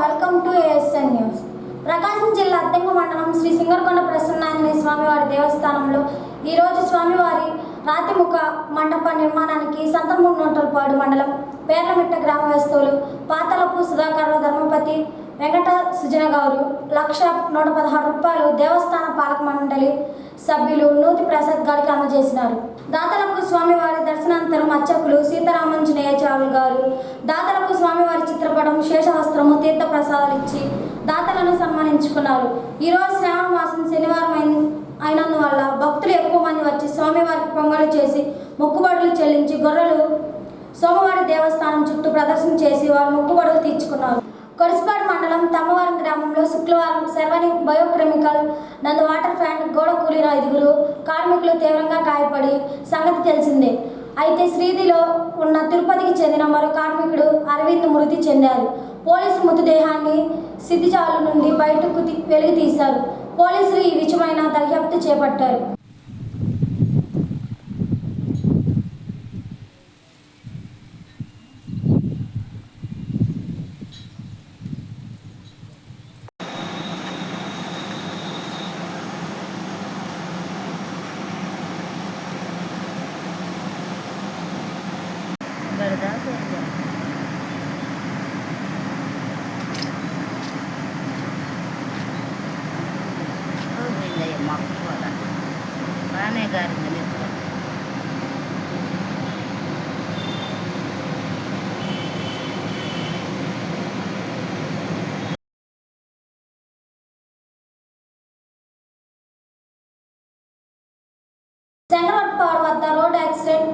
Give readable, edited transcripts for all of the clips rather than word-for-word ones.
Welcome to ASN news. Prakasam జిల్లా అద్దెంకి మండలం శ్రీ సింగరకొండ ప్రసన్నాంజనేయ స్వామివారి దేవస్థానంలో ఈరోజు స్వామివారి రాతిముఖ మండప నిర్మాణానికి సంతమూనోటలపాడు మండలం పేర్లమిట్ట గ్రామవాసులు పాతలపు సుధాకర్రావు ధర్మపతి వెంకట సుజన గారు 1,116 రూపాయలు దేవస్థాన పాలక మండలి సభ్యులు నూతి ప్రసాద్ గారికి అందజేసినారు. దాతలకు స్వామివారి దర్శనానంతరం అర్చకులు సీతారామాంజనేయ చావులు గారు దాతలకు స్వామివారి చిత్రపటం శేషవస్త్రము తీర్థ ప్రసాదాలు ఇచ్చి దాతలను సన్మానించుకున్నారు. ఈరోజు శ్రావణ మాసం శనివారం అయినందువల్ల భక్తులు ఎక్కువ మంది వచ్చి స్వామివారికి పొంగలు చేసి మొక్కుబడులు చెల్లించి గొర్రెలు సోమవారి దేవస్థానం చుట్టూ ప్రదర్శన చేసి వారు మొక్కుబడులు తీర్చుకున్నారు. కొరిసిపాడు మండలం తమ్మవరం గ్రామంలో శుక్రవారం శర్వని బయోకెమికల్ నందు వాటర్ ప్లాంట్ గోడ కూలిన 5 కార్మికులు తీవ్రంగా గాయపడి సంగతి తెలిసిందే. అయితే శ్రీదిలో ఉన్న తిరుపతికి చెందిన మరో కార్మికుడు అరవింద్ మృతి చెందారు. పోలీసులు మృతదేహాన్ని సిద్ధిజాలు నుండి బయటకు వెలుగు తీశారు. పోలీసులు ఈ విషయమైన దర్యాప్తు చేపట్టారు. బాగానే గారింది నిద్ర. సెంగరపాడు వద్ద రోడ్డు యాక్సిడెంట్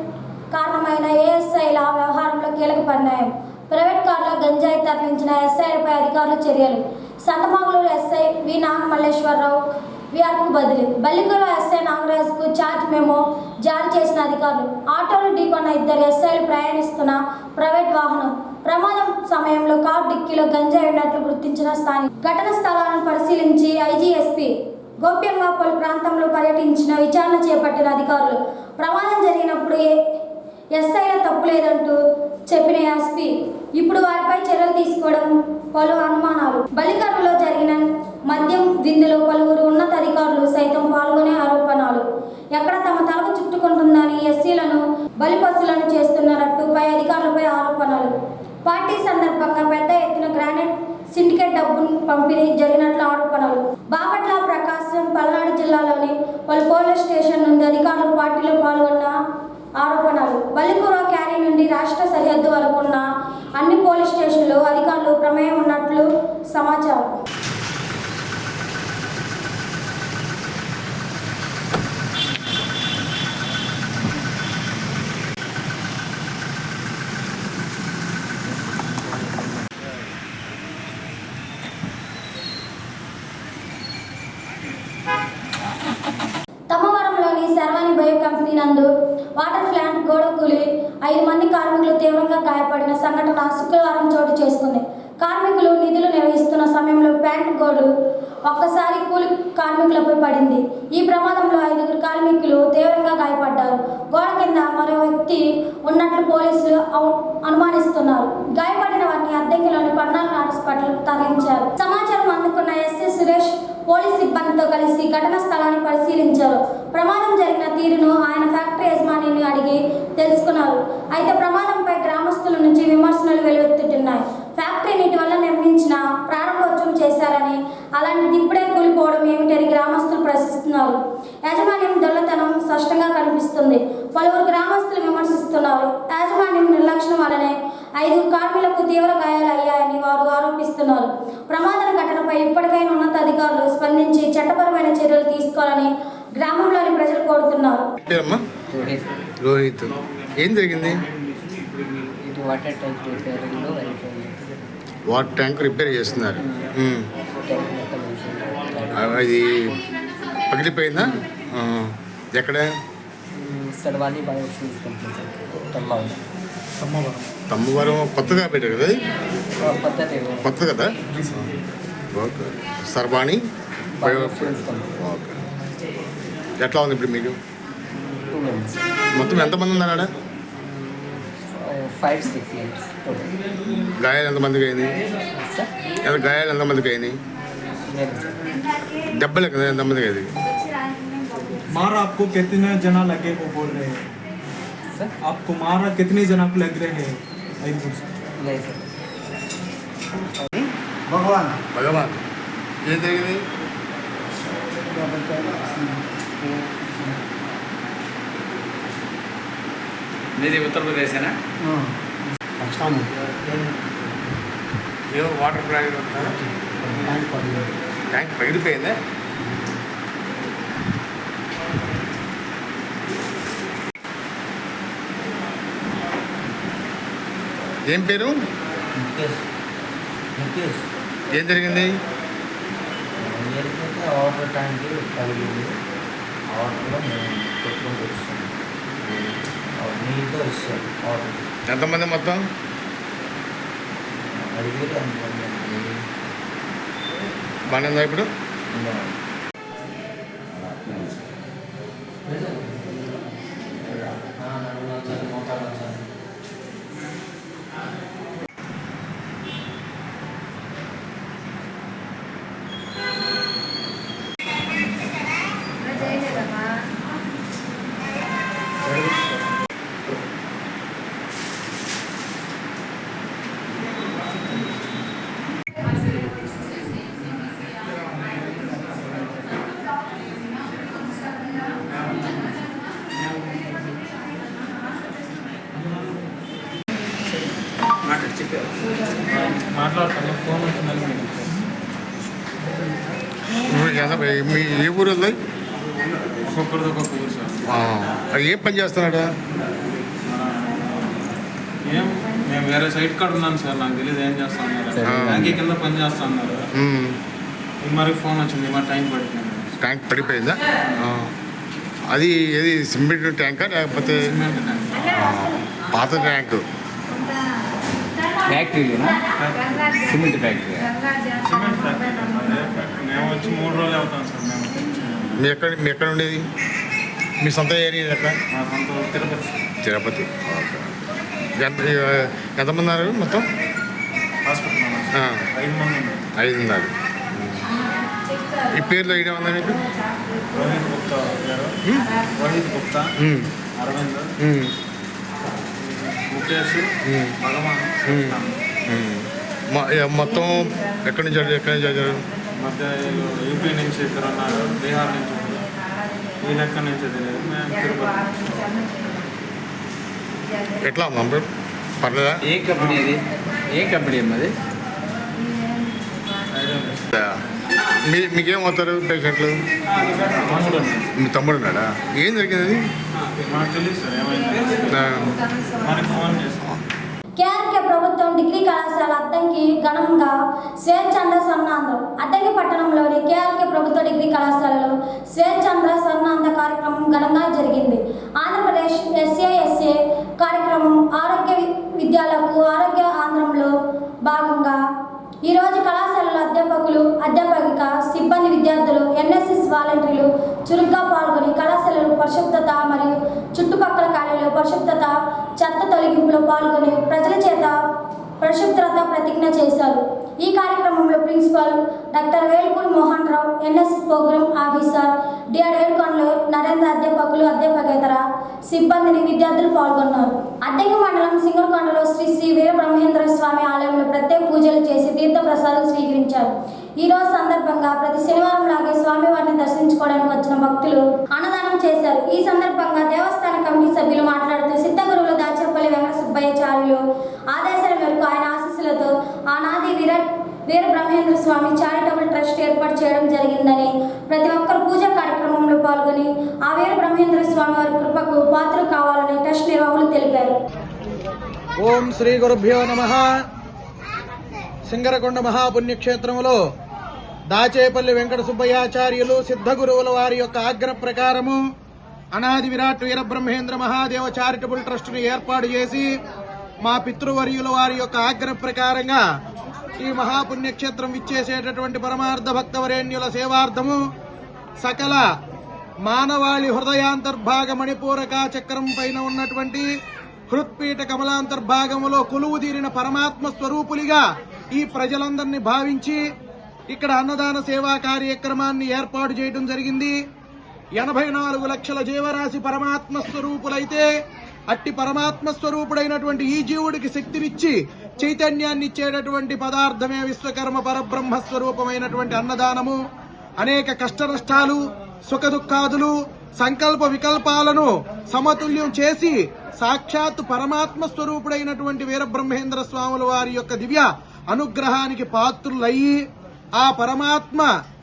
కారణమైన ఏఎస్ఐల వ్యవహారంలో కీలక పరిణామం. ప్రైవేట్ కారులో గంజాయి తరలించిన ఎస్ఐలపై అధికారులు చర్యలు. సంతమాగులూరు ఎస్ఐ వి నాగమల్లేశ్వరరావు వీఆర్కు బదిలీ. బల్లికూరు ఎస్ఐ నాగరాజుకు ఛార్జ్ మెమో జారీ చేసిన అధికారులు. ఆటోను ఢీకొన్న 2 ఎస్ఐలు ప్రయాణిస్తున్న ప్రైవేట్ వాహనం ప్రమాదం సమయంలో కారు డిక్కీలో గంజాయి ఉన్నట్లు గుర్తించిన స్థానికులు ఘటన స్థలాలను పరిశీలించి ఐజీఎస్పీ గోప్యంగా పలు ప్రాంతంలో పర్యటించిన విచారణ చేపట్టిన అధికారులు ప్రమాదం జరిగినప్పుడు ఎస్ఐల తప్పు లేదంటూ చెప్పిన ఎస్పీ ఇప్పుడు వారిపై చర్యలు తీసుకోవడం పలు అనుమానాలు. బలికరులో జరిగిన మద్యం విందులో పలువురు ఉన్నతాధికారులు సైతం పాల్గొనే ఆరోపణలు. ఎక్కడ తమ తలకు చుట్టుకుంటుందని ఎస్సీలను బలిపశులను చేస్తున్నట్టు పై అధికారులపై ఆరోపణలు. పార్టీ సందర్భంగా పెద్ద ఎత్తున గ్రానైట్ సిండికేట్ డబ్బును పంపిణీ జరిగినట్లు ఆరోపణలు. బాపట్ల, ప్రకాశం, పల్నాడు జిల్లాలోని పలు పోలీస్ స్టేషన్ నుండి అధికారులు పార్టీలో పాల్గొన్న ఆరోపణలు. బల్లికూర క్యారీ నుండి రాష్ట్ర సరిహద్దు వరకు ఉన్న అన్ని పోలీస్ స్టేషన్లు అధికారులు ప్రమేయం ఉన్నట్లు సమాచారం. తమ్మవరంలోని శర్వాణి బయో కంపెనీ నందు వాటర్ ప్లాంట్ గోడ కూలి 5 మంది కార్మికులు తీవ్రంగా గాయపడిన సంఘటన శుక్రవారం చోటు చేసుకుంది. కార్మికులు నిధులు నిర్వహిస్తున్న సమయంలో ప్లాంట్ గోడ ఒక్కసారి కూలి కార్మికులపై పడింది. ఈ ప్రమాదంలో 5 కార్మికులు తీవ్రంగా గాయపడ్డారు. గోడ కింద మరో వ్యక్తి ఉన్నట్లు పోలీసులు అనుమానిస్తున్నారు. గాయపడిన వారిని అద్దెంకిలోని పన్నాల హాస్పిటల్ తరలించారు. సమాచారం అందుకున్న ఎస్ఐ సురేష్ పోలీస్ సిబ్బందితో కలిసి ఘటనా స్థలాన్ని పరిశీలించారు. ప్రమాదం జరిగిన తీరును ఆయన ఫ్యాక్టరీ యజమానిని అడిగి తెలుసుకున్నారు. అయితే ప్రమాదంపై గ్రామస్తుల నుంచి విమర్శలు వెలువెత్తుతున్నాయి. ఫ్యాక్టరీని ఇటీవల నిర్మించిన ప్రారంభోత్సవం చేశారని, అలాంటిది ఇప్పుడే కూలిపోవడం ఏమిటని గ్రామస్తులు ప్రశ్నిస్తున్నారు. యాజమాన్యం దొల్లతనం స్పష్టంగా కనిపిస్తుంది. పలువురు గ్రామస్తులు విమర్శిస్తున్నారు. యాజమాన్యం నిర్లక్ష్యం వల్లనే 5 కార్మికులకు తీవ్ర గాయాలు అయ్యాయని వారు ఆరోపిస్తున్నారు. ప్రమాద ఘటనపై ఇప్పటికైనా ఉన్నతాధికారులు స్పందించి చట్టపరమైన చర్యలు తీసుకోవాలని గ్రామంలోని ప్రజలు కోరుతున్నారు. ఏం జరిగింది? వాటర్ ట్యాంక్ రిపేర్ చేస్తున్నారు. అది పగిలిపోయిందా? ఎక్కడ? తమ్మవరం కొత్తగా పెట్టారు కదా? కొత్త కదా? ఓకే. సర్వాణి ఓకే. ఎట్లా ఉంది ఇప్పుడు మీకు? మొత్తం ఎంతమంది ఉన్నారు? 5-6 years. గాయాలు ఎంతమందికి అయింది? ఎంత గాయాలు ఎంతమందికి అయినాయి? దెబ్బలు కదా ఎంతమందికి అయింది? मारा आपको कितने जना लगे वो बोल रहे हैं सर? आपको मारा कितने जना को लग रहे हैं नहीं सर। भगवान భగవాన్ ఏం జరిగింది? मेरे उत्तर प्रदेश है ना। ఏదో వాటర్ ప్లాంట్ ట్యాంక్ పగిలిపోయిందా? ఏం పేరు? ముఖేష్ ముఖేష్ ఏం జరిగింది? జరిగితే వాటర్ ట్యాంక్ పగిలింది. వాటర్లో మేము కొట్టుకొని వస్తాం, నీళ్ళతో ఇస్తాం వాటర్. ఎంతమంది మొత్తం? 5 ఎంతమంది బాగానే ఉందా ఇప్పుడు? మాట్లాడతాను ఫోన్ వచ్చిందని మీ ఏ ఊరు ఉంది? ఒక్కొక్కరిది ఒక్కొక్క ఊరు సార్. ఏం పని చేస్తున్నాడా? ఏం మేము వేరే సైట్ కాడ ఉన్నాను సార్, నాకు తెలియదు ఏం చేస్తా ఉన్నారు. ఆ. బ్యాంక్ కింద పని చేస్తా ఉన్నారు. మరి ఫోన్ వచ్చింది, మరి టైం పడుతుంది. ట్యాంక్ పడిపోయిందా? అది ఏది సిమెంట్ ట్యాంకా లేకపోతే సిమెంట్ ట్యాంక్. పాత ట్యాంకు? ఫ్యాక్టరీనా? Cement factory. Cement factory. మేము వచ్చి 3 రోజులు అవుతాం సార్. మేము మీ ఎక్కడ ఉండేది? మీ సొంత ఏరియా ఎక్కడ? మా సొంత ఊరు తిరుపతి. తిరుపతి. ఎంతమంది ఉన్నారు మొత్తం? హాస్పిటల్ ఉన్నాం సార్. 5 మంది ఉన్నారు. 5 ఉన్నారు. ఈ పేర్లు ఐడియా ఉందా మీకు? రోహిత్ గుప్తా గారు, రోహిత్ గుప్తా, అరవింద్, ముఖేష్, భగవాన్. మొత్తం ఎక్కడి నుంచి వచ్చారు? మధ్య యూపీ నుంచి 2 ఉన్నారు, బీహార్ నుంచి ఉన్నారు. ఈ లెక్క నుంచి తెలియదు. మేము తిరుపతి. ఎట్లా ఉందా? పర్లేదా? ఏ కంపెనీ అది? ఏ కంపెనీ అమ్మది? మీకేమవుతారు పేషెంట్లు? తమ్ముడు మీ తమ్ముడు ఉన్నాడా? ఏం జరిగింది? మాకు తెలియదు సార్ ఏమైంది. మనకి ఫోన్ చేస్తాం. కేఆర్కే ప్రభుత్వం డిగ్రీ కళాశాల అద్దంకి ఘనంగా స్వేచ్ఛంద స్వర్ణాంధ్రం. అద్దంకి పట్టణంలోని కేఆర్కే ప్రభుత్వ డిగ్రీ కళాశాలలో స్వేచ్ఛంద స్వర్ణాంధ్ర కార్యక్రమం ఘనంగా జరిగింది. ఆంధ్రప్రదేశ్ ఎస్ఏ కార్యక్రమం ఆరోగ్య విద్యాలకు ఆరోగ్య ఆంధ్రంలో భాగంగా ఈరోజు కళాశాలలో అధ్యాపకులు, అధ్యాపక సిబ్బంది, విద్యార్థులు, ఎన్ఎస్ఎస్ వాలంటీర్లు చురుగ్గా పాల్గొని కళాశాలలో పరిశుభ్రత మరియు చుట్టుపక్కల కాలేజీలో పరిశుభ్రత చెత్త తొలగింపులో పాల్గొని ప్రజల చేత పరిశుభ్రత ప్రతిజ్ఞ చేశారు. ఈ కార్యక్రమంలో principal doctor Velpuri Mohan Rao, NSS programme officer DR ఏడుకొండలు నరేంద్ర, అధ్యాపకులు, అధ్యాపకేతర సిబ్బందిని, విద్యార్థులు పాల్గొన్నారు. అద్దంకి మండలం సింగరకొండలో శ్రీ వీరబ్రహ్మేంద్ర స్వామి ఆలయంలో ప్రత్యేక పూజలు చేసి తీర్థ ప్రసాదాలు స్వీకరించారు. ఈ రోజు సందర్భంగా ప్రతి శనివారం లాగే స్వామివారిని దర్శించుకోవడానికి వచ్చిన భక్తులు అన్నదానం చేశారు. ఈ సందర్భంగా దేవస్థాన కమిటీ సభ్యులు మాట్లాడుతూ సిద్ధగురువుల దాచేపల్లి వెంకట సుబ్బయ్యాచార్యులు ఆదేశాల మేరకు ఆయన ఆశీస్సులతో ఆనాది వీరబ్రహ్మేంద్ర స్వామి చారిటబుల్ ట్రస్ట్ ఏర్పాటు చేయడం జరిగిందని, ప్రతి ఒక్కరు పూజా కార్యక్రమంలో పాల్గొని ఆ వీరబ్రహ్మేంద్ర స్వామి వారి కృపకు పాత్రలు కావాలని ట్రస్ట్ నిర్వాహకులు తెలిపారు. ఓం శ్రీ గురుభ్యో నమః. సింగరకొండ మహాపుణ్యక్షేత్రములో దాచేపల్లి వెంకట సుబ్బయ్యాచార్యులు సిద్ధగురువుల వారి యొక్క ఆజ్ఞ ప్రకారము అనాది విరాట్ వీరబ్రహ్మేంద్ర మహాదేవ చారిటబుల్ ట్రస్టును ఏర్పాటు చేసి మా పితృవర్యుల వారి యొక్క ఆజ్ఞ ప్రకారంగా ఈ మహాపుణ్యక్షేత్రం విచ్చేసేటటువంటి పరమార్థ భక్తవరేణ్యుల సేవార్థము సకల మానవాళి హృదయాంతర్భాగ మణిపూరక చక్రం పైన ఉన్నటువంటి హృత్పీఠ కమలాంతర్భాగములో కొలువు తీరిన పరమాత్మ స్వరూపులుగా ఈ ప్రజలందరినీ భావించి ఇక్కడ అన్నదాన సేవా కార్యక్రమాన్ని ఏర్పాటు చేయడం జరిగింది. 84 లక్షల జీవరాశి పరమాత్మ స్వరూపులైతే అట్టి పరమాత్మ స్వరూపుడైనటువంటి ఈ జీవుడికి శక్తినిచ్చి చైతన్యాన్ని ఇచ్చేటటువంటి పదార్థమే విశ్వకర్మ పరబ్రహ్మ స్వరూపమైనటువంటి అన్నదానము. అనేక కష్ట నష్టాలు, సుఖ దుఃఖాదులు, సంకల్ప వికల్పాలను సమతుల్యం చేసి సాక్షాత్ పరమాత్మ స్వరూపుడైనటువంటి వీరబ్రహ్మేంద్ర స్వాముల వారి యొక్క దివ్య అనుగ్రహానికి పాత్రులయ్యి ఆ పరమాత్మ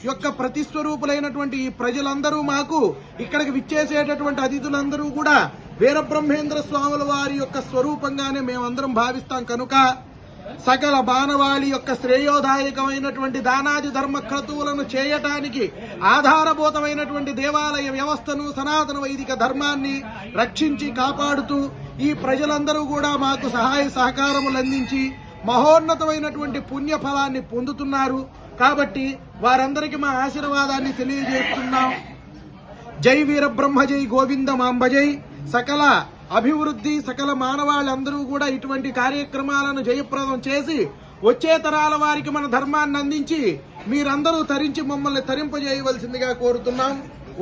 యొక్క ప్రతిస్వరూపులైనటువంటి ఈ ప్రజలందరూ మాకు ఇక్కడికి విచ్చేసేటటువంటి అతిథులందరూ కూడా వీరబ్రహ్మేంద్ర స్వాముల వారి యొక్క స్వరూపంగానే మేమందరం భావిస్తాం. కనుక సకల మానవాళి యొక్క శ్రేయోదాయకమైనటువంటి దానాది ధర్మ క్రతువులను చేయటానికి ఆధారభూతమైనటువంటి దేవాలయ వ్యవస్థను, సనాతన వైదిక ధర్మాన్ని రక్షించి కాపాడుతూ ఈ ప్రజలందరూ కూడా మాకు సహాయ సహకారములు అందించి మహోన్నతమైనటువంటి పుణ్య ఫలాన్ని పొందుతున్నారు. కాబట్టి వారందరికీ మా ఆశీర్వాదాన్ని తెలియజేస్తున్నాం. జై వీరబ్రహ్మ, జై గోవిందమాంబ జై. సకల అభివృద్ధి, సకల మానవాళ్ళందరూ కూడా ఇటువంటి కార్యక్రమాలను జయప్రదం చేసి వచ్చే తరాల వారికి మన ధర్మాన్ని అందించి మీరందరూ తరించి మమ్మల్ని తరింపజేయవలసిందిగా కోరుతున్నాం.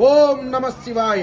ఓం నమః శివాయ.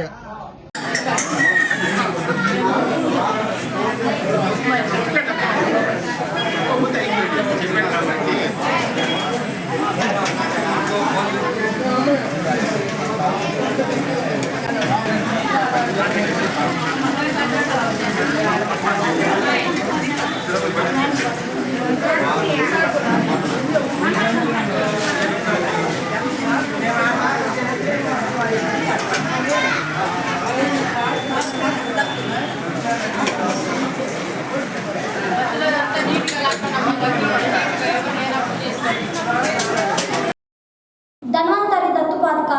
ధన్వంతరి దత్తుపాతిక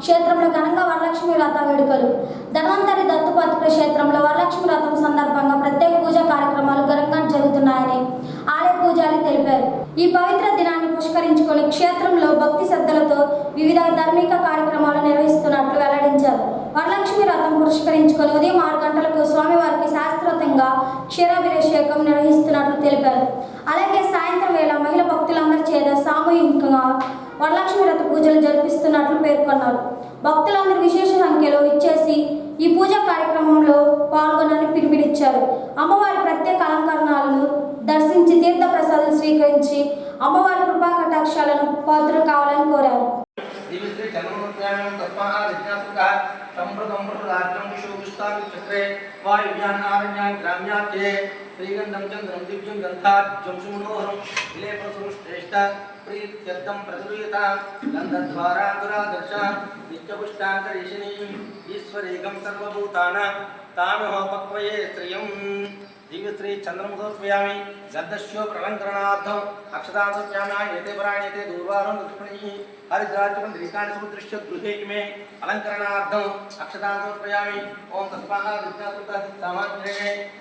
క్షేత్రంలో ఘనంగా వరలక్ష్మి వ్రత వేడుకలు. ధన్వంతరి దత్తుపాతిక క్షేత్రంలో వరలక్ష్మి వ్రతం సందర్భంగా ప్రత్యేక పూజా కార్యక్రమాలు ఘనంగా జరుగుతున్నాయని ఆలయ పూజారి తెలిపారు. ఈ పవిత్ర దినాన్ని పుష్కరించుకొని క్షేత్రంలో భక్తి శ్రద్ధలతో వివిధ ధార్మిక కార్యక్రమాలు నిర్వహిస్తున్నట్లు వెల్లడించారు. వరలక్ష్మి వ్రతం పురస్కరించుకొని ఉదయం 6 గంటలకు స్వామివారికి శాస్త్రోక్తంగా క్షీరాభిషేకం నిర్వహిస్తున్నట్లు తెలిపారు. అలాగే సాయంత్రం వేళ మహిళా భక్తులందరి చేత సామూహికంగా వరలక్ష్మి వ్రత పూజలు జరిపిస్తున్నట్లు పేర్కొన్నారు. భక్తులందరూ విశేష సంఖ్యలో ఇచ్చేసి ఈ పూజా కార్యక్రమంలో పాల్గొనని పిలుపునిచ్చారు. అమ్మవారి ప్రత్యేక అలంకరణలను దర్శించి తీర్థ ప్రసాదాలు స్వీకరించి అమ్మవారి కృపా కటాక్షాలను పాత్రలు కావాలని కోరారు. శ్రీగంధం చంద్రం దివ్యం గంధాజ్యం సుమనోహరం విలేపశ్రేష్ట ప్రీత్యర్థం ప్రచుర్యత గంధద్వారాంగురాదర్శ నిత్యపుష్టాంకరీషిణీం ఈశ్వరేకం సర్వభూతానాం తామహోపక్వయే శ్రియం దివ్యశ్రీ చంద్రముదోర్పయామి గర్దశ్యోపలంకరణార్థం అక్షతాంతోప్యామి ఏతే పరాణ్యతే దూర్వారం లక్ష్మణీ హరిద్రాచకం శ్రీకాండ సముద్రశ్య గృహే మే అలంకరణార్థం అక్షతాంతోప్యామి. ఓం తస్మాత్మాగ్రే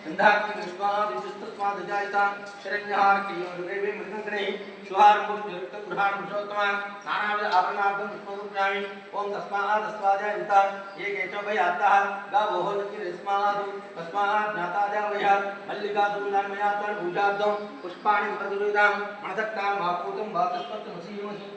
గంధాగ్ని విశ్వాదిస్తస్మాదిజాయిత శరణ్యహారకీయోరేవే మృగంగణే శుహారంభుర్గృహాణుషోత్తమ నానావిధ ఆభరణార్థం విష్ణోప్యామి. ఓం తస్మాదస్వాజాయిత ఏకేచ భయాత్తః గావోహోదకిరస్మాదు తస్మాత్ జ్ఞాతాజావయ మల్లికాదుర్నామయాత్ర పూజార్థం పుష్పాణి ప్రదురిదాం మనసక్తాం మాపూతం వాతస్పత్తమసీమహి.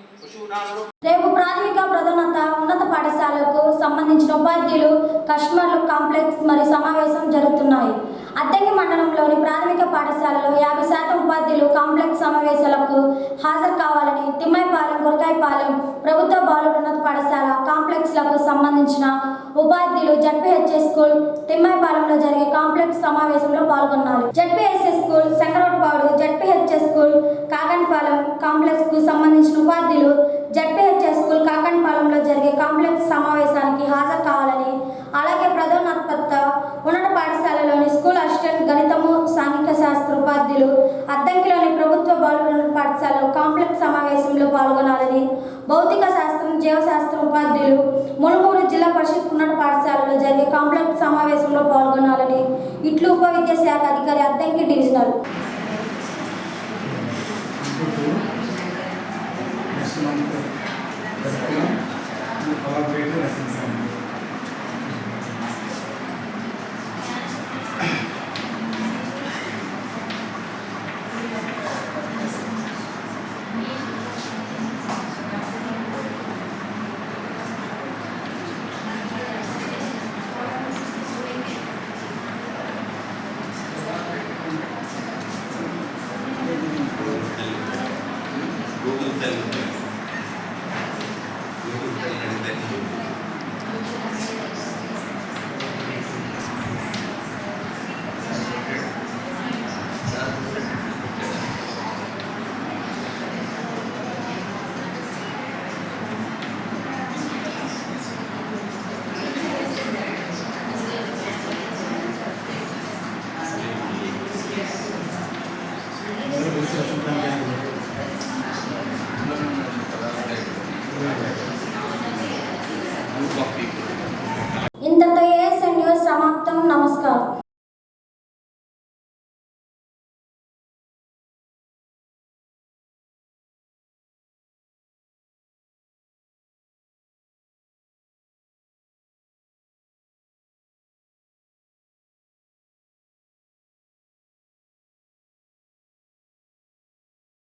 రేపు ప్రాథమిక ప్రధానత ఉన్నత పాఠశాలకు సంబంధించిన ఉపాధ్యాయులు కస్టమర్లు కాంప్లెక్స్ మరియు సమావేశం జరుగుతున్నాయి. అద్దంకి మండలంలోని ప్రాథమిక పాఠశాలలో 50% ఉపాధ్యాయులు కాంప్లెక్స్ సమావేశాలకు హాజరు కావాలని తిమ్మాయిపాలెం, గురకాయపాలెం ప్రభుత్వ బాలుర ఉన్నత పాఠశాల కాంప్లెక్స్లకు సంబంధించిన ఉపాధ్యాయులు జడ్పీహెచ్ఎస్ స్కూల్ తిమ్మాయిపాలెంలో జరిగే కాంప్లెక్స్ సమావేశంలో పాల్గొన్నారు. ZPHS school Sankarapadu, ZPHS school Kakanpalem complex కు సంబంధించిన ఉపాధ్యాయులు జడ్పీహెచ్ఎస్ స్కూల్ కాకన్పాలెంలో జరిగే కాంప్లెక్స్ సమావేశానికి హాజరు కావాలని, అలాగే ప్రధానోత్పత్త ఉన్నత పాఠశాలలోని స్కూల్ అసిస్టెంట్ గణితము సాంఘిక శాస్త్ర ఉపాధ్యాయులు అద్దంకిలోని ప్రభుత్వ బాలుర పాఠశాలలో కాంప్లెక్స్ సమావేశంలో పాల్గొనాలని, భౌతిక శాస్త్రం జీవశాస్త్రం ఉపాధ్యాయులు మునుమూరు జిల్లా పరిషత్ ఉన్నత పాఠశాలలో జరిగే కాంప్లెక్స్ సమావేశంలో పాల్గొనాలని ఇట్లు ఉప విద్యాశాఖ అధికారి అద్దంకి డివిజనల్ ఇంతతో ఏఎస్ఐ న్యూస్ సమాప్తం. నమస్కారం.